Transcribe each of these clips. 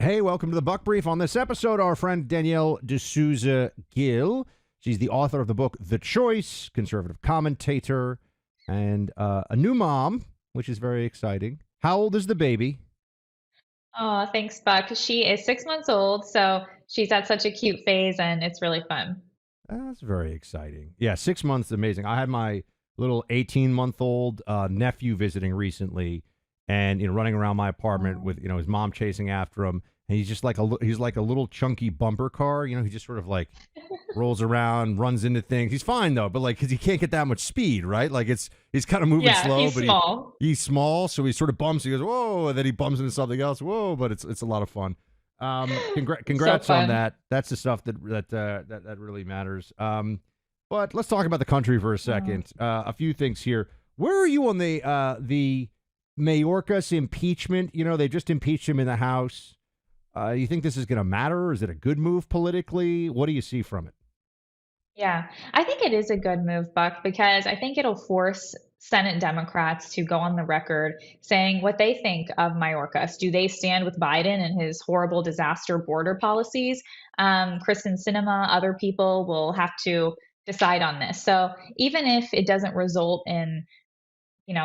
Hey, welcome to the Buck Brief. On this episode, our friend Danielle D'Souza Gill. She's the author of the book The Choice, conservative commentator, and a new mom, which is very exciting. How old is the baby? Oh, thanks, Buck. She is 6 months old, so she's at such a cute phase, and it's really fun. That's very exciting. Yeah, 6 months is amazing. I had my little 18-month-old nephew visiting recently, and running around my apartment Oh. with his mom chasing after him, and he's just like he's like a little chunky bumper car. He just sort of like rolls around, runs into things. He's fine though, but like because he can't get that much speed, right? Like he's kind of moving Yeah, slow, he's but small. he's small, so he sort of bumps. He goes whoa, and then he bumps into something else. Whoa, but it's a lot of fun. So Congrats on fun. that. That's the stuff that really matters. But let's talk about the country for a Oh. second. A few things here. Where are you on the Mayorkas impeachment? They just impeached him in the House. You think this is going to matter? Is it a good move politically? What do you see from it? Yeah, I think it is a good move, Buck, because I think it'll force Senate Democrats to go on the record saying what they think of Mayorkas. Do they stand with Biden and his horrible disaster border policies? Kristen Sinema, other people will have to decide on this. So even if it doesn't result in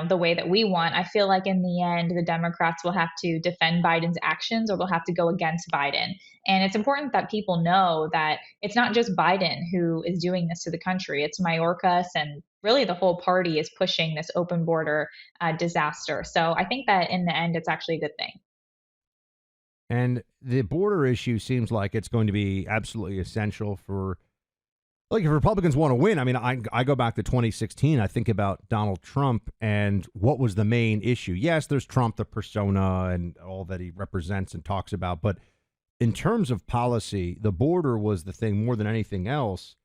the way that we want, I feel like in the end, the Democrats will have to defend Biden's actions or they'll have to go against Biden. And it's important that people know that it's not just Biden who is doing this to the country, it's Mayorkas and really the whole party is pushing this open border disaster. So I think that in the end, it's actually a good thing. And the border issue seems like it's going to be absolutely essential for, like, if Republicans want to win. I mean, I go back to 2016. I think about Donald Trump and what was the main issue. Yes, there's Trump, the persona, and all that he represents and talks about. But in terms of policy, the border was the thing more than anything else.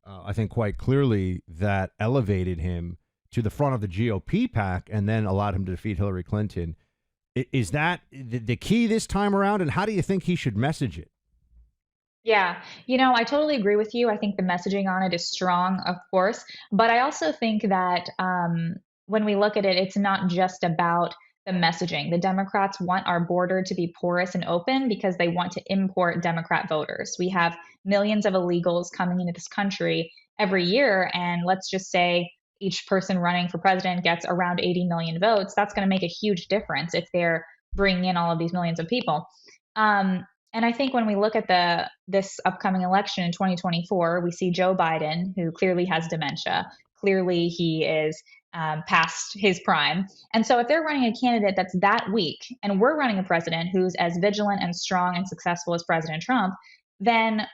I think quite clearly that elevated him to the front of the GOP pack and then allowed him to defeat Hillary Clinton. Is that the key this time around? And how do you think he should message it? Yeah, I totally agree with you. I think the messaging on it is strong, of course, but I also think that when we look at it, it's not just about the messaging. The Democrats want our border to be porous and open because they want to import Democrat voters. We have millions of illegals coming into this country every year, and let's just say each person running for president gets around 80 million votes. That's going to make a huge difference if they're bringing in all of these millions of people. And I think when we look at the this upcoming election in 2024, we see Joe Biden, who clearly has dementia. Clearly, he is past his prime. And so, if they're running a candidate that's that weak, and we're running a president who's as vigilant and strong and successful as President Trump, then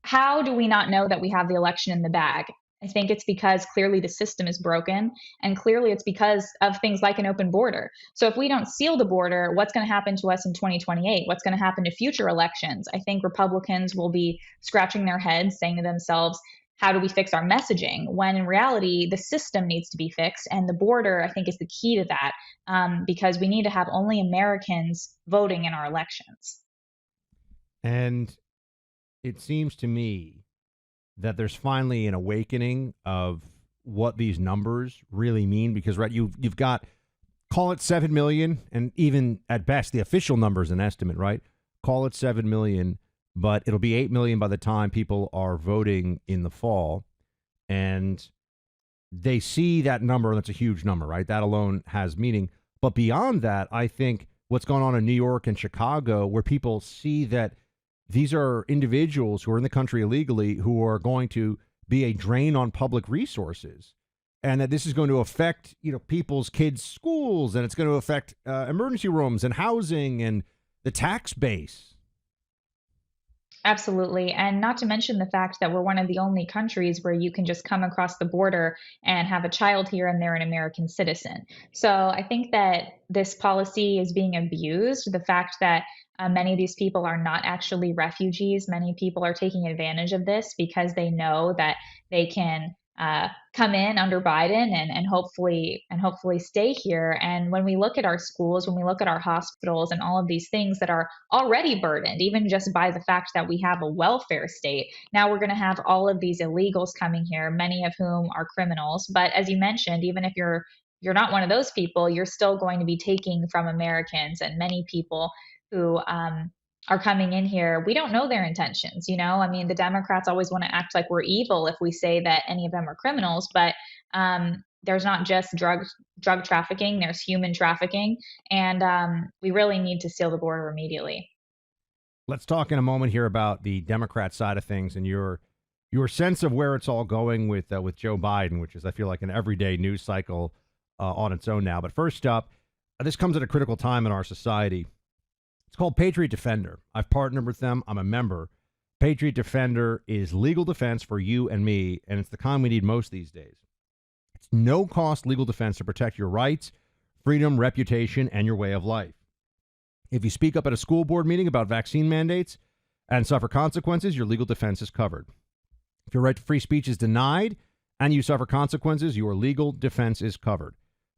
how do we not know that we have the election in the bag? I think it's because clearly the system is broken, and clearly it's because of things like an open border. So if we don't seal the border, what's going to happen to us in 2028? What's going to happen to future elections? I think Republicans will be scratching their heads, saying to themselves, how do we fix our messaging? When in reality, the system needs to be fixed. And the border, I think, is the key to that because we need to have only Americans voting in our elections. And it seems to me that there's finally an awakening of what these numbers really mean because right you've got, call it 7 million, and even at best the official number is an estimate, right? Call it 7 million, but it'll be 8 million by the time people are voting in the fall, and they see that number, and that's a huge number, right? That alone has meaning. But beyond that, I think what's going on in New York and Chicago, where people see that these are individuals who are in the country illegally who are going to be a drain on public resources, and that this is going to affect people's kids' schools, and it's going to affect emergency rooms and housing and the tax base. Absolutely. And not to mention the fact that we're one of the only countries where you can just come across the border and have a child here and they're an American citizen. So I think that this policy is being abused. The fact that many of these people are not actually refugees, many people are taking advantage of this because they know that they can come in under Biden and hopefully stay here. And when we look at our schools, when we look at our hospitals and all of these things that are already burdened, even just by the fact that we have a welfare state, now we're going to have all of these illegals coming here, many of whom are criminals. But as you mentioned, even if you're not one of those people, you're still going to be taking from Americans and many people who are coming in here, we don't know their intentions. I mean, the Democrats always want to act like we're evil if we say that any of them are criminals, but there's not just drug trafficking, there's human trafficking, and we really need to seal the border immediately. Let's talk in a moment here about the Democrat side of things and your sense of where it's all going with Joe Biden, which is, I feel like, an everyday news cycle on its own now. But first up, this comes at a critical time in our society. It's called Patriot Defender. I've partnered with them. I'm a member. Patriot Defender is legal defense for you and me, and it's the kind we need most these days. It's no-cost legal defense to protect your rights, freedom, reputation, and your way of life. If you speak up at a school board meeting about vaccine mandates and suffer consequences, your legal defense is covered. If your right to free speech is denied and you suffer consequences, your legal defense is covered.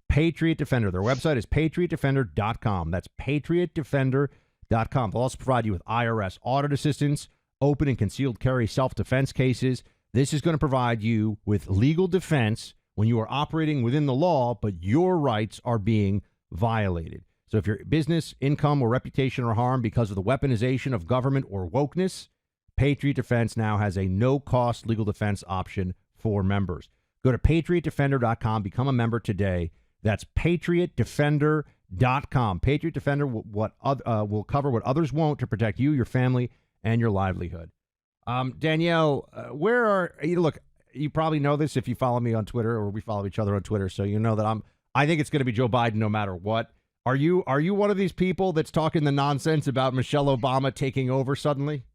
Patriot Defender. Their website is patriotdefender.com. That's patriotdefender.com. They'll also provide you with IRS audit assistance, open and concealed carry self-defense cases. This is going to provide you with legal defense when you are operating within the law, but your rights are being violated. So if your business, income, or reputation are harmed because of the weaponization of government or wokeness, Patriot Defense now has a no-cost legal defense option for members. Go to patriotdefender.com. Become a member today. That's patriotdefender.com. Patriot Defender will cover what others won't to protect you, your family, and your livelihood. Danielle, look, you probably know this if you follow me on Twitter, or we follow each other on Twitter, so you know that I think it's going to be Joe Biden no matter what. Are you one of these people that's talking the nonsense about Michelle Obama taking over suddenly?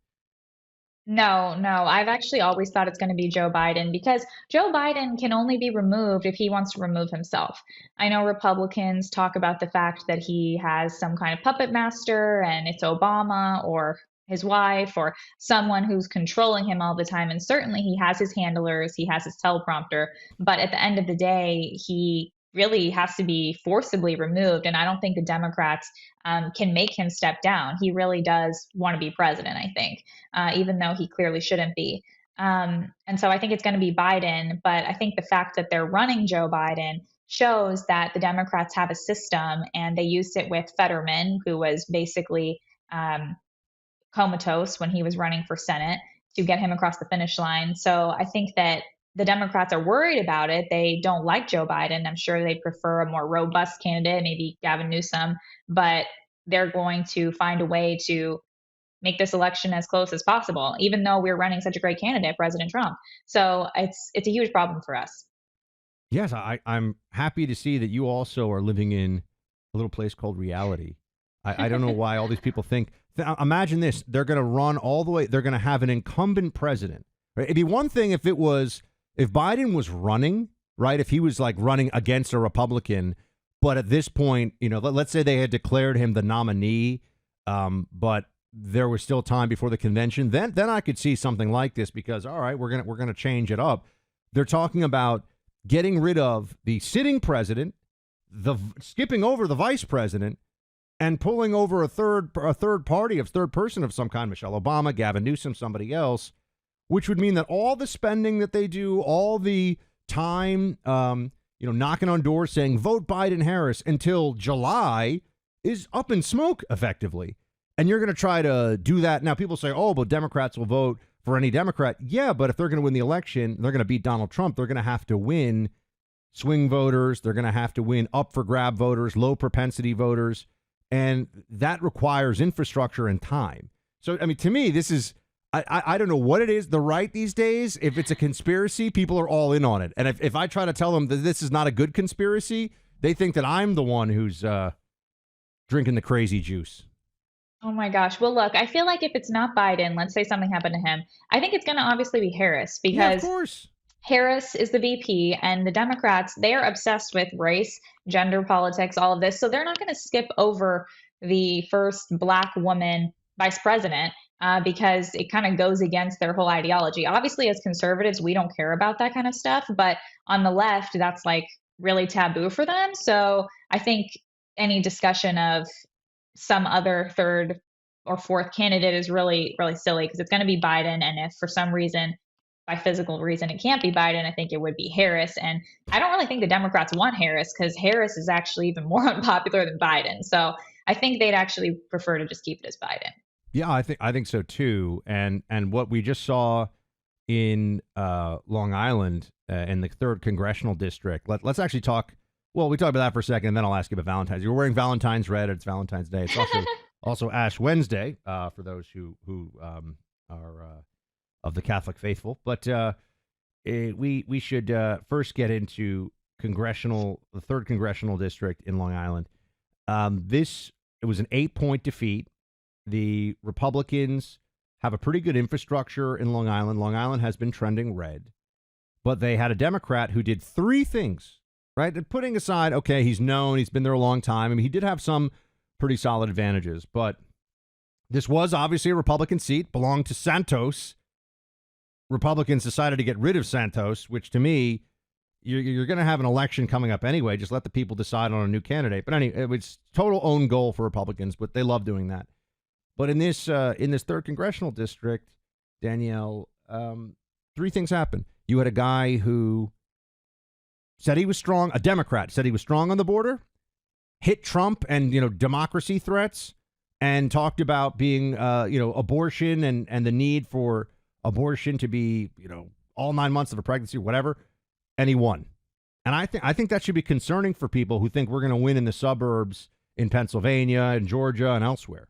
No, no. I've actually always thought it's going to be Joe Biden because Joe Biden can only be removed if he wants to remove himself. I know Republicans talk about the fact that he has some kind of puppet master and it's Obama or his wife or someone who's controlling him all the time. And certainly he has his handlers, he has his teleprompter. But at the end of the day, he really has to be forcibly removed. And I don't think the Democrats can make him step down. He really does want to be president, I think, even though he clearly shouldn't be. And so I think it's going to be Biden. But I think the fact that they're running Joe Biden shows that the Democrats have a system, and they used it with Fetterman, who was basically comatose when he was running for Senate, to get him across the finish line. So I think that the Democrats are worried about it. They don't like Joe Biden. I'm sure they prefer a more robust candidate, maybe Gavin Newsom, but they're going to find a way to make this election as close as possible, even though we're running such a great candidate, President Trump. So it's a huge problem for us. Yes, I'm happy to see that you also are living in a little place called reality. I don't know why all these people think. Imagine this. They're going to run all the way. They're going to have an incumbent president. Right? It'd be one thing if Biden was running, right? If he was like running against a Republican, but at this point, let's say they had declared him the nominee, but there was still time before the convention. Then I could see something like this because, all right, we're gonna change it up. They're talking about getting rid of the sitting president, skipping over the vice president, and pulling over a third person of some kind, Michelle Obama, Gavin Newsom, somebody else, which would mean that all the spending that they do, all the time, knocking on doors saying vote Biden Harris until July is up in smoke effectively. And you're going to try to do that. Now, people say, oh, but Democrats will vote for any Democrat. Yeah, but if they're going to win the election, they're going to beat Donald Trump. They're going to have to win swing voters. They're going to have to win up for grab voters, low propensity voters. And that requires infrastructure and time. So, I mean, to me, this is, I don't know what it is. The right these days, if it's a conspiracy, people are all in on it. And if I try to tell them that this is not a good conspiracy, they think that I'm the one who's drinking the crazy juice. Oh my gosh. Well, look, I feel like if it's not Biden, let's say something happened to him, I think it's going to obviously be Harris Yeah, of because course. Harris is the VP, and the Democrats, they are obsessed with race, gender politics, all of this. So they're not going to skip over the first Black woman vice president because it kind of goes against their whole ideology. Obviously, as conservatives, we don't care about that kind of stuff. But on the left, that's like really taboo for them. So I think any discussion of some other third or fourth candidate is really, really silly because it's going to be Biden. And if for some reason, by physical reason, it can't be Biden, I think it would be Harris. And I don't really think the Democrats want Harris because Harris is actually even more unpopular than Biden. So I think they'd actually prefer to just keep it as Biden. Yeah, I think so too. And what we just saw in Long Island in the third congressional district. Let's actually talk. Well, we talk about that for a second, and then I'll ask you about Valentine's. You're wearing Valentine's red. It's Valentine's Day. It's also Ash Wednesday for those who are of the Catholic faithful. But we should first get into the third congressional district in Long Island. It was an 8-point defeat. The Republicans have a pretty good infrastructure in Long Island. Long Island has been trending red, but they had a Democrat who did three things, right? And putting aside, okay, he's known, he's been there a long time. I mean, he did have some pretty solid advantages, but this was obviously a Republican seat, belonged to Santos. Republicans decided to get rid of Santos, which to me, you're going to have an election coming up anyway. Just let the people decide on a new candidate. But anyway, it was total own goal for Republicans, but they love doing that. But in this third congressional district, Danielle, three things happened. You had a guy who said he was strong, a Democrat said he was strong on the border, hit Trump and democracy threats, and talked about being abortion and the need for abortion to be all 9 months of a pregnancy or whatever, and he won. And I think that should be concerning for people who think we're going to win in the suburbs in Pennsylvania and Georgia and elsewhere.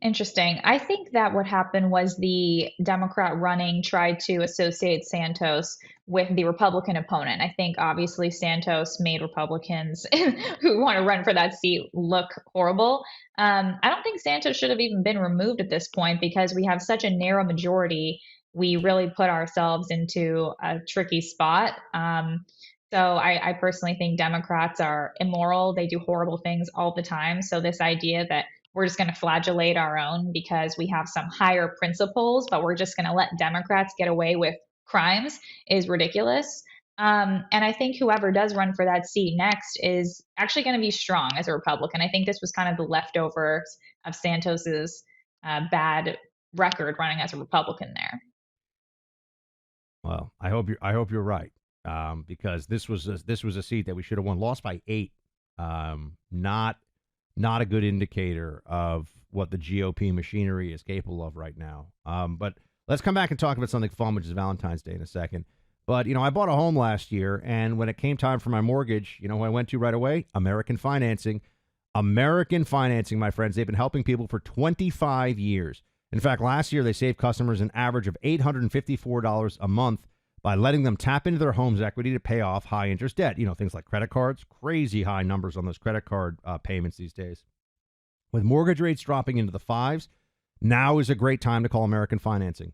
Interesting. I think that what happened was the Democrat running tried to associate Santos with the Republican opponent. I think obviously Santos made Republicans who want to run for that seat look horrible. I don't think Santos should have even been removed at this point because we have such a narrow majority. We really put ourselves into a tricky spot. So I personally think Democrats are immoral. They do horrible things all the time. So this idea that we're just going to flagellate our own because we have some higher principles, but we're just going to let Democrats get away with crimes is ridiculous. And I think whoever does run for that seat next is actually going to be strong as a Republican. I think this was kind of the leftovers of Santos's bad record running as a Republican there. Well, I hope you're right, because this was a seat that we should have won. Lost by 8. Not a good indicator of what the GOP machinery is capable of right now. But let's come back and talk about something fun, which is Valentine's Day in a second. But, I bought a home last year, and when it came time for my mortgage, who I went to right away? American Financing. American Financing, my friends. They've been helping people for 25 years. In fact, last year, they saved customers an average of $854 a month by letting them tap into their home's equity to pay off high-interest debt. Things like credit cards, crazy high numbers on those credit card payments these days. With mortgage rates dropping into the 5s, now is a great time to call American Financing.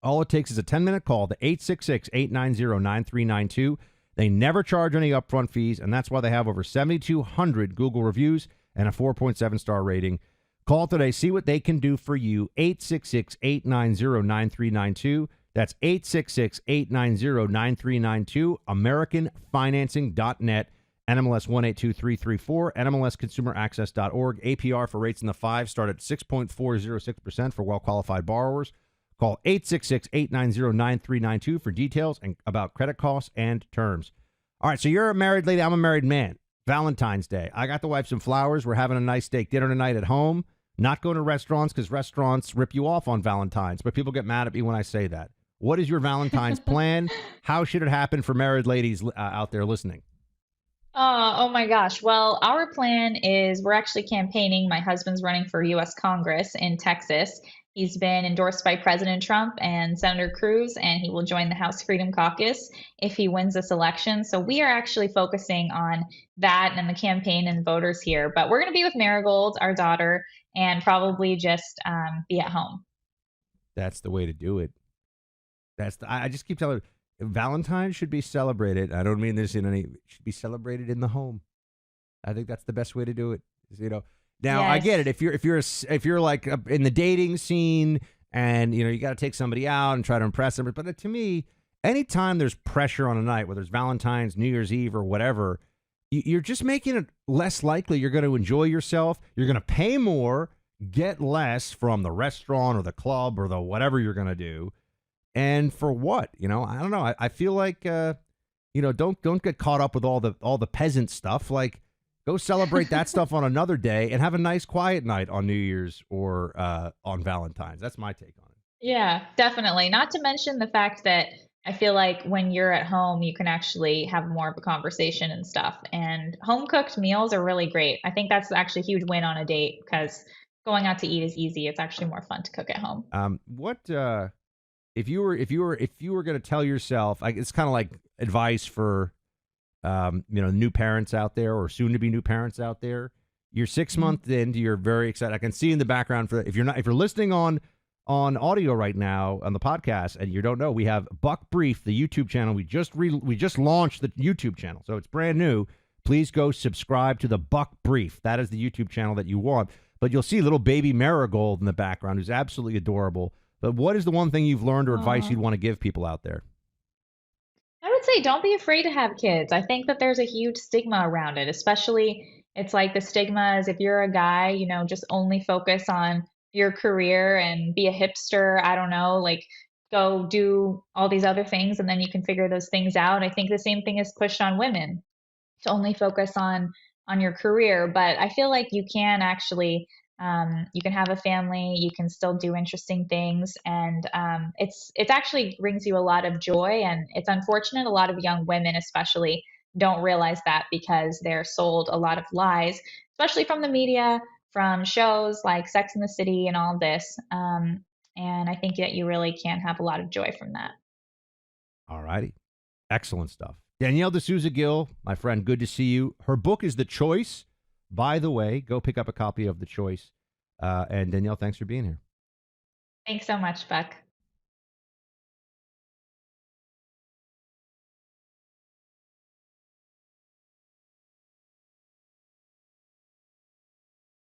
All it takes is a 10-minute call to 866-890-9392. They never charge any upfront fees, and that's why they have over 7,200 Google reviews and a 4.7-star rating. Call today, see what they can do for you, 866-890-9392. That's 866-890-9392, AmericanFinancing.net, NMLS 182334, NMLSConsumerAccess.org. APR for rates in the 5 start at 6.406% for well-qualified borrowers. Call 866-890-9392 for details and about credit costs and terms. All right, so you're a married lady. I'm a married man. Valentine's Day. I got the wife some flowers. We're having a nice steak dinner tonight at home. Not going to restaurants because restaurants rip you off on Valentine's, but people get mad at me when I say that. What is your Valentine's plan? How should it happen for married ladies out there listening? Oh my gosh. Well, our plan is we're actually campaigning. My husband's running for U.S. Congress in Texas. He's been endorsed by President Trump and Senator Cruz, and he will join the House Freedom Caucus if he wins this election. So we are actually focusing on that and the campaign and voters here. But we're going to be with Marigold, our daughter, and probably just be at home. That's the way to do it. I just keep telling you, Valentine's should be celebrated. I don't mean this in any, should be celebrated in the home. I think that's the best way to do it. Now yes. I get it. If you're like in the dating scene and you got to take somebody out and try to impress them, but to me, anytime there's pressure on a night, whether it's Valentine's, New Year's Eve, or whatever, you're just making it less likely you're going to enjoy yourself. You're going to pay more, get less from the restaurant or the club or the whatever you're going to do. And for what? I don't know. I feel like don't get caught up with all the peasant stuff. Like, Go celebrate that stuff on another day and have a nice quiet night on New Year's or on Valentine's. That's my take on it. Yeah, definitely. Not to mention the fact that I feel like when you're at home, you can actually have more of a conversation and stuff. And home cooked meals are really great. I think that's actually a huge win on a date because going out to eat is easy. It's actually more fun to cook at home. What if you were going to tell yourself? It's kind of like advice for new parents out there or soon to be new parents out there. You're 6 months into, you're very excited. I can see in the background if you're listening on audio right now on the podcast and you don't know, we have Buck Brief, the YouTube channel. We just launched the YouTube channel, so it's brand new. Please go subscribe to the Buck Brief. That is the YouTube channel that you want. But you'll see little baby Marigold in the background, who's absolutely adorable. But what is the one thing you've learned or advice you'd want to give people out there? I would say don't be afraid to have kids. I think that there's a huge stigma around it, especially it's like the stigma is if you're a guy, just only focus on your career and be a hipster. I don't know, like go do all these other things and then you can figure those things out. I think the same thing is pushed on women to only focus on your career, but I feel like you can actually you can have a family, you can still do interesting things, and it's actually brings you a lot of joy. And it's unfortunate a lot of young women, especially, don't realize that because they're sold a lot of lies, especially from the media, from shows like Sex and the City and all this. And I think that you really can have a lot of joy from that. All righty. Excellent stuff. Danielle D'Souza Gill, my friend, good to see you. Her book is The Choice. By the way, go pick up a copy of The Choice. And Danielle, thanks for being here. Thanks so much, Buck.